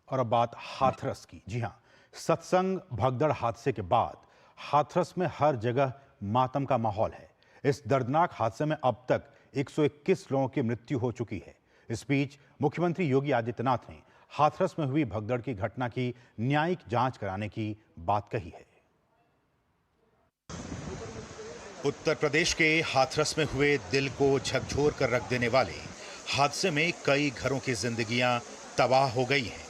और अब बात हाथरस की। जी हां, सत्संग भगदड़ हादसे के बाद हाथरस में हर जगह मातम का माहौल है। इस दर्दनाक हादसे में अब तक 121 लोगों की मृत्यु हो चुकी है। इस बीच मुख्यमंत्री योगी आदित्यनाथ ने हाथरस में हुई भगदड़ की घटना की न्यायिक जांच कराने की बात कही है। उत्तर प्रदेश के हाथरस में हुए दिल को झकझोर कर रख देने वाले हादसे में कई घरों की जिंदगियां तबाह हो गई हैं।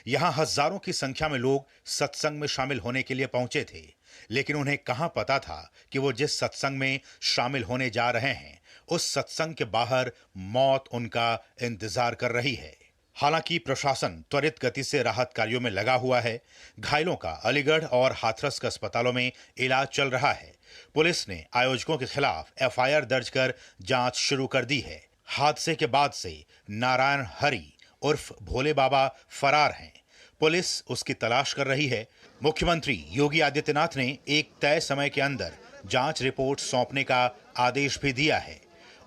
यहां हजारों की संख्या में लोग सत्संग में शामिल होने के लिए पहुंचे थे, लेकिन उन्हें कहां पता था कि वो जिस सत्संग में शामिल होने जा रहे हैं, उस सत्संग के बाहर मौत उनका इंतजार कर रही है। हालांकि प्रशासन त्वरित गति से राहत कार्यों में लगा हुआ है। घायलों का अलीगढ़ और हाथरस के अस्पतालों में इलाज चल रहा है। पुलिस ने आयोजकों के खिलाफ एफआईआर दर्ज कर जांच शुरू कर दी है। हादसे के बाद से नारायण हरि उर्फ भोले बाबा फरार हैं। पुलिस उसकी तलाश कर रही है। मुख्यमंत्री योगी आदित्यनाथ ने एक तय समय के अंदर जांच रिपोर्ट सौंपने का आदेश भी दिया है।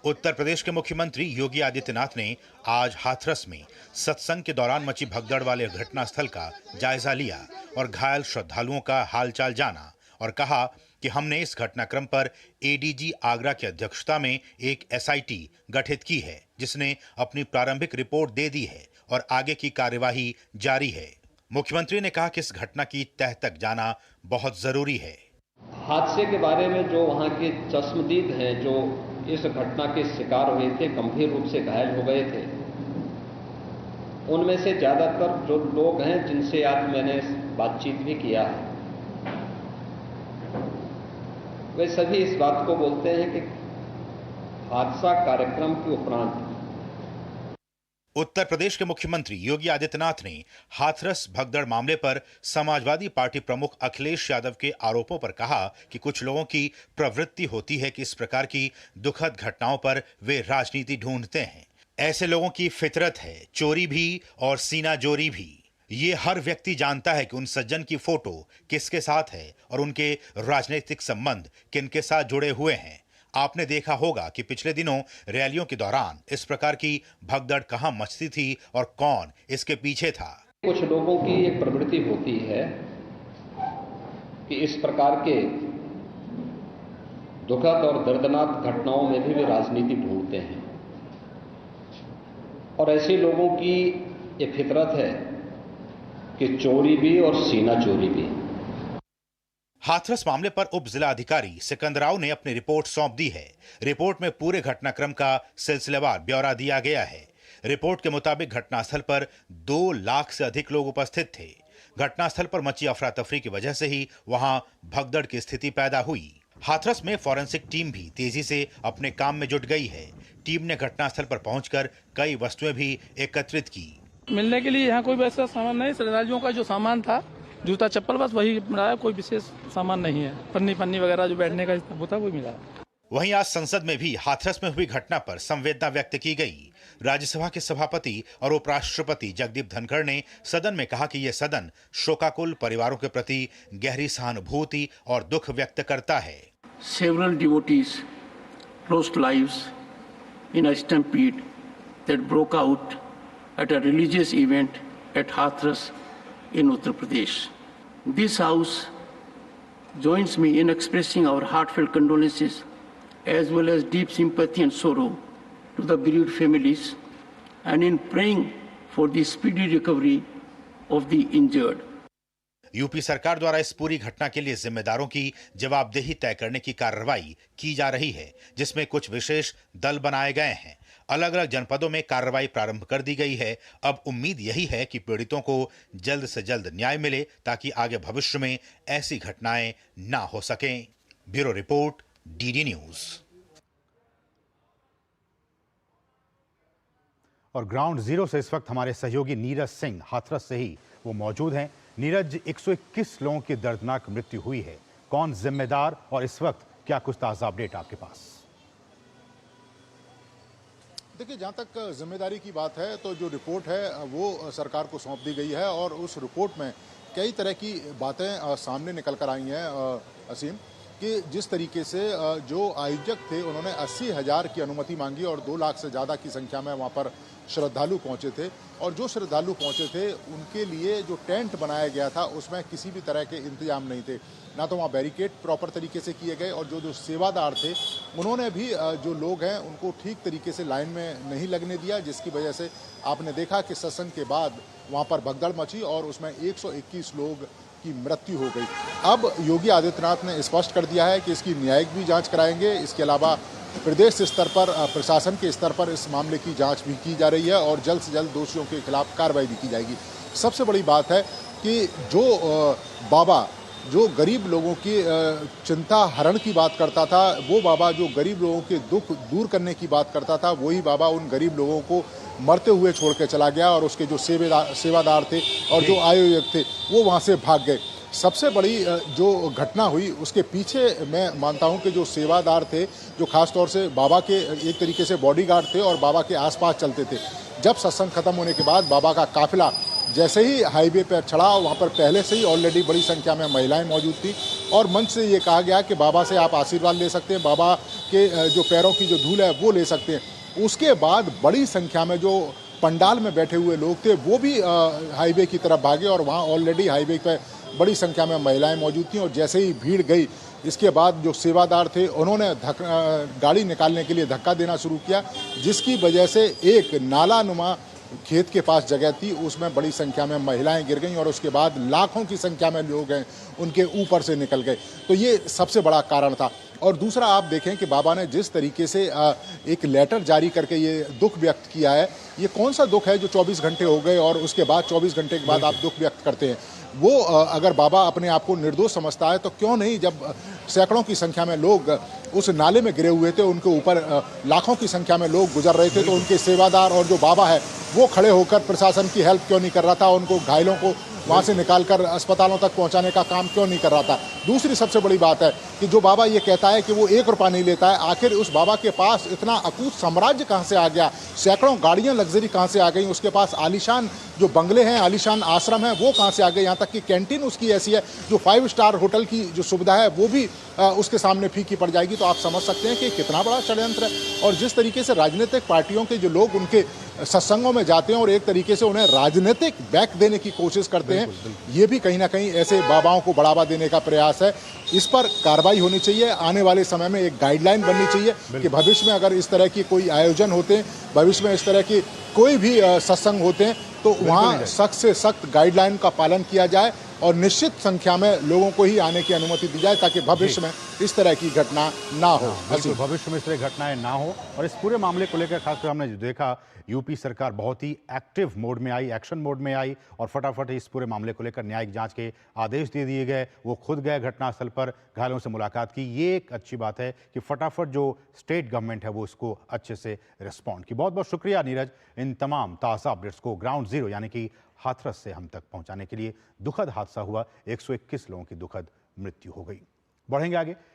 उत्तर प्रदेश के मुख्यमंत्री योगी आदित्यनाथ ने आज हाथरस में सत्संग के दौरान मची भगदड़ वाले घटनास्थल का जायजा लिया और घायल श्रद्धालुओं का हालचाल जाना और कहा कि हमने इस घटनाक्रम पर एडीजी आगरा की अध्यक्षता में एक एसआईटी गठित की है, जिसने अपनी प्रारंभिक रिपोर्ट दे दी है और आगे की कार्यवाही जारी है। मुख्यमंत्री ने कहा कि इस घटना की तह तक जाना बहुत जरूरी है। हादसे के बारे में जो वहां के चश्मदीद हैं, जो इस घटना के शिकार हुए थे, गंभीर रूप से घायल हो गए थे, उनमें से ज्यादातर जो लोग हैं जिनसे आज मैंने बातचीत भी किया है, वे सभी इस बात को बोलते हैं कि हादसा कार्यक्रम के उपरांत। उत्तर प्रदेश के मुख्यमंत्री योगी आदित्यनाथ ने हाथरस भगदड़ मामले पर समाजवादी पार्टी प्रमुख अखिलेश यादव के आरोपों पर कहा कि कुछ लोगों की प्रवृत्ति होती है कि इस प्रकार की दुखद घटनाओं पर वे राजनीति ढूंढते हैं। ऐसे लोगों की फितरत है चोरी भी और सीना जोरी भी। ये हर व्यक्ति जानता है कि उन सज्जन की फोटो किसके साथ है और उनके राजनीतिक संबंध किनके साथ जुड़े हुए हैं। आपने देखा होगा कि पिछले दिनों रैलियों के दौरान इस प्रकार की भगदड़ कहां मचती थी और कौन इसके पीछे था। कुछ लोगों की एक प्रवृत्ति होती है कि इस प्रकार के दुखद और दर्दनाक घटनाओं में भी वे राजनीति ढूंढते हैं और ऐसे लोगों की ये फितरत है कि चोरी भी और सीना चोरी भी। हाथरस मामले पर उप जिला अधिकारी सिकंदराव ने अपनी रिपोर्ट सौंप दी है। रिपोर्ट में पूरे घटनाक्रम का सिलसिलेवार ब्यौरा दिया गया है। रिपोर्ट के मुताबिक घटनास्थल पर 2 लाख से अधिक लोग उपस्थित थे। घटनास्थल पर मची अफरा तफरी की वजह से ही वहां भगदड़ की स्थिति पैदा हुई। हाथरस में फॉरेंसिक टीम भी तेजी से अपने काम में जुट गई है। टीम ने घटनास्थल पर पहुंचकर कई वस्तुएं भी एकत्रित की। मिलने के लिए यहाँ कोई वैसा सामान नहीं, श्रद्धालुओं का जो सामान था, जूता चप्पल, बस वही मिला, कोई विशेष सामान नहीं है। पन्नी वगैरह जो बैठने का होता है वो मिला। वहीं आज संसद में भी हाथरस में हुई घटना पर संवेदना व्यक्त की गई। राज्यसभा के सभापति और उपराष्ट्रपति जगदीप धनखड़ ने सदन में कहा कि यह सदन शोकाकुल परिवारों के प्रति गहरी सहानुभूति और दुख व्यक्त करता है। Several devotees lost lives in a stampede that broke out at a religious event at Hathras in Uttar Pradesh. This house joins me in expressing our heartfelt condolences as well as deep sympathy and sorrow to the bereaved families and in praying for the speedy recovery of the injured. UP सरकार द्वारा इस पूरी घटना के लिए जिम्मेदारों की जवाबदेही तय करने की कार्रवाई की जा रही है, जिसमें कुछ विशेष दल बनाए गए हैं। अलग अलग जनपदों में कार्रवाई प्रारंभ कर दी गई है। अब उम्मीद यही है कि पीड़ितों को जल्द से जल्द न्याय मिले ताकि आगे भविष्य में ऐसी घटनाएं ना हो सकें। Bureau report, DD news. और ग्राउंड जीरो से इस वक्त हमारे सहयोगी नीरज सिंह हाथरस से ही वो मौजूद हैं। नीरज, 121 लोगों की दर्दनाक मृत्यु हुई है, कौन जिम्मेदार और इस वक्त क्या कुछ ताजा अपडेट आपके पास? देखिए, जहाँ तक जिम्मेदारी की बात है तो जो रिपोर्ट है वो सरकार को सौंप दी गई है और उस रिपोर्ट में कई तरह की बातें सामने निकल कर आई हैं। असीम, कि जिस तरीके से जो आयोजक थे उन्होंने 80,000 की अनुमति मांगी और 2 लाख से ज़्यादा की संख्या में वहाँ पर श्रद्धालु पहुँचे थे, और जो श्रद्धालु पहुँचे थे उनके लिए जो टेंट बनाया गया था उसमें किसी भी तरह के इंतजाम नहीं थे, ना तो वहाँ बैरिकेड प्रॉपर तरीके से किए गए, और जो सेवादार थे उन्होंने भी जो लोग हैं उनको ठीक तरीके से लाइन में नहीं लगने दिया, जिसकी वजह से आपने देखा कि सत्संग के बाद वहाँ पर भगदड़ मची और उसमें 121 लोग की मृत्यु हो गई। अब योगी आदित्यनाथ ने स्पष्ट कर दिया है कि इसकी न्यायिक भी जांच कराएंगे। इसके अलावा प्रदेश स्तर पर प्रशासन के स्तर पर इस मामले की जांच भी की जा रही है और जल्द से जल्द दोषियों के खिलाफ कार्रवाई भी की जाएगी। सबसे बड़ी बात है कि जो बाबा जो गरीब लोगों की चिंता हरण की बात करता था, वो बाबा जो गरीब लोगों के दुख दूर करने की बात करता था, वही बाबा उन गरीब लोगों को मरते हुए छोड़ के चला गया और उसके जो सेवादार थे और जो आयोजक थे वो वहाँ से भाग गए। सबसे बड़ी जो घटना हुई उसके पीछे मैं मानता हूँ कि जो सेवादार थे, जो खास तौर से बाबा के एक तरीके से बॉडीगार्ड थे और बाबा के आसपास चलते थे, जब सत्संग खत्म होने के बाद बाबा का काफिला जैसे ही हाईवे पर चढ़ा, वहाँ पर पहले से ही ऑलरेडी बड़ी संख्या में महिलाएं मौजूद थी और मंच से ये कहा गया कि बाबा से आप आशीर्वाद ले सकते हैं, बाबा के जो पैरों की जो धूल है वो ले सकते हैं। उसके बाद बड़ी संख्या में जो पंडाल में बैठे हुए लोग थे वो भी हाईवे की तरफ भागे और वहाँ ऑलरेडी हाईवे पर बड़ी संख्या में महिलाएं मौजूद थीं और जैसे ही भीड़ गई, इसके बाद जो सेवादार थे उन्होंने गाड़ी निकालने के लिए धक्का देना शुरू किया, जिसकी वजह से एक नालानुमा खेत के पास जगह थी, उसमें बड़ी संख्या में महिलाएं गिर गईं और उसके बाद लाखों की संख्या में लोग हैं उनके ऊपर से निकल गए। तो ये सबसे बड़ा कारण था। और दूसरा आप देखें कि बाबा ने जिस तरीके से एक लेटर जारी करके ये दुख व्यक्त किया है, ये कौन सा दुख है जो 24 घंटे हो गए और उसके बाद 24 घंटे के बाद आप दुख व्यक्त करते हैं। वो अगर बाबा अपने आप को निर्दोष समझता है तो क्यों नहीं, जब सैकड़ों की संख्या में लोग उस नाले में गिरे हुए थे, उनके ऊपर लाखों की संख्या में लोग गुजर रहे थे, तो उनके सेवादार और जो बाबा है वो खड़े होकर प्रशासन की हेल्प क्यों नहीं कर रहा था, उनको घायलों को वहाँ से निकालकर अस्पतालों तक पहुँचाने का काम क्यों नहीं कर रहा था। दूसरी सबसे बड़ी बात है कि जो बाबा ये कहता है कि वो 1 रुपया नहीं लेता है, आखिर उस बाबा के पास इतना अकूत साम्राज्य कहाँ से आ गया, सैकड़ों गाड़ियाँ लग्जरी कहाँ से आ गई, उसके पास आलीशान जो बंगले हैं, आलीशान आश्रम है वो कहाँ से आ गए, यहाँ तक कि कैंटीन उसकी ऐसी है जो 5 स्टार होटल की जो सुविधा है वो भी उसके सामने फीकी पड़ जाएगी। तो आप समझ सकते हैं कि कितना बड़ा षड्यंत्र है। और जिस तरीके से राजनीतिक पार्टियों के जो लोग उनके सत्संगों में जाते हैं और एक तरीके से उन्हें राजनीतिक बैक देने की कोशिश करते हैं, ये भी कहीं ना कहीं ऐसे बाबाओं को बढ़ावा देने का प्रयास है। इस पर कार्रवाई होनी चाहिए। आने वाले समय में एक गाइडलाइन बननी चाहिए कि भविष्य में अगर इस तरह की कोई आयोजन होते हैं, भविष्य में इस तरह की कोई भी सत्संग होते हैं, तो वहाँ सख्त से सख्त गाइडलाइन का पालन किया जाए और निश्चित संख्या में लोगों को ही आने की अनुमति दी जाए ताकि भविष्य में इस तरह की घटना ना हो। बिल्कुल, भविष्य में इस तरह घटनाएं ना हो। और इस पूरे मामले को लेकर खासकर हमने जो देखा, यूपी सरकार बहुत ही एक्टिव मोड में आई, एक्शन मोड में आई और फटाफट इस पूरे मामले को लेकर न्यायिक जांच के आदेश दे दिए गए। वो खुद गए घटनास्थल पर, घायलों से मुलाकात की। ये एक अच्छी बात है कि फटाफट जो स्टेट गवर्नमेंट है वो इसको अच्छे से रिस्पॉन्ड की। बहुत बहुत शुक्रिया नीरज, इन तमाम ताज़ा अपडेट्स को ग्राउंड जीरो यानी कि हाथरस से हम तक पहुंचाने के लिए। दुखद हादसा हुआ, 121 लोगों की दुखद मृत्यु हो गई। बढ़ेंगे आगे।